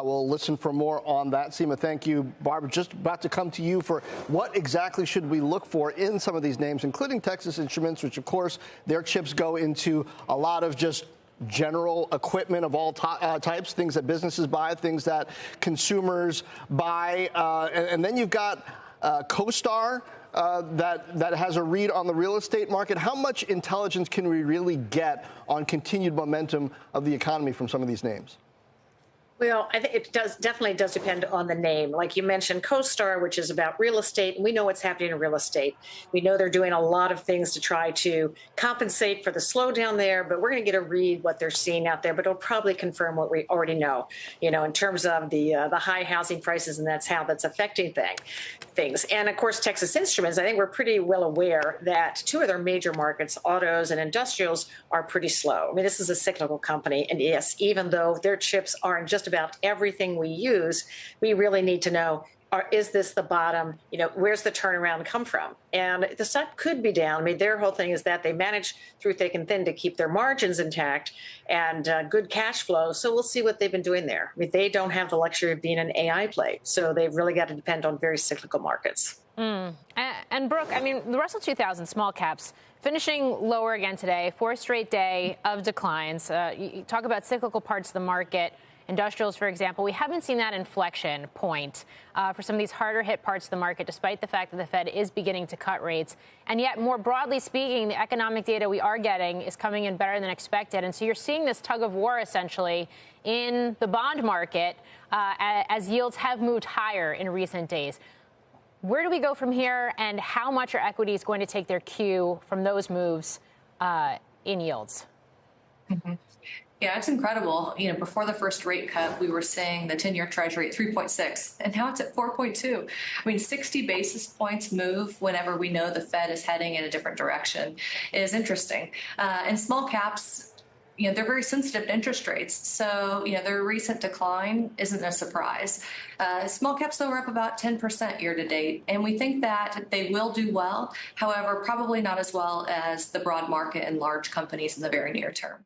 We'll listen for more on that. Seema, thank you. Barbara, just about to come to you for what exactly should we look for in some of these names, including Texas Instruments, which, of course, their chips go into a lot of just general equipment of all types, things that businesses buy, things that consumers buy. And then you've got CoStar that has a read on the real estate market. How much intelligence can we really get on continued momentum of the economy from some of these names? Well, I think it definitely does depend on the name. Like you mentioned, CoStar, which is about real estate, and we know what's happening in real estate. We know they're doing a lot of things to try to compensate for the slowdown there, but we're going to get a read what they're seeing out there, but it'll probably confirm what we already know, in terms of the high housing prices, and that's how that's affecting things. And of course, Texas Instruments, I think we're pretty well aware that two of their major markets, autos and industrials, are pretty slow. I mean, this is a cyclical company, and yes, even though their chips are in just about everything we use, we really need to know, is this the bottom? Where's the turnaround come from? And the stock could be down. I mean, their whole thing is that they manage through thick and thin to keep their margins intact and good cash flow. So we'll see what they've been doing there. I mean, they don't have the luxury of being an AI play. So they've really got to depend on very cyclical markets. And Brooke, I mean, the Russell 2000 small caps finishing lower again today, fourth straight day of declines. You talk about cyclical parts of the market. Industrials, for example, we haven't seen that inflection point for some of these harder hit parts of the market, despite the fact that the Fed is beginning to cut rates. And yet, more broadly speaking, the economic data we are getting is coming in better than expected. And so you're seeing this tug of war, essentially, in the bond market as yields have moved higher in recent days. Where do we go from here, and how much are equities going to take their cue from those moves in yields? Mm-hmm. Yeah, it's incredible. Before the first rate cut, we were seeing the 10-year Treasury at 3.6, and now it's at 4.2. I mean, 60 basis points move whenever we know the Fed is heading in a different direction is interesting. And small caps, they're very sensitive to interest rates. So, their recent decline isn't a surprise. Small caps, though, are up about 10% year to date. And we think that they will do well. However, probably not as well as the broad market and large companies in the very near term.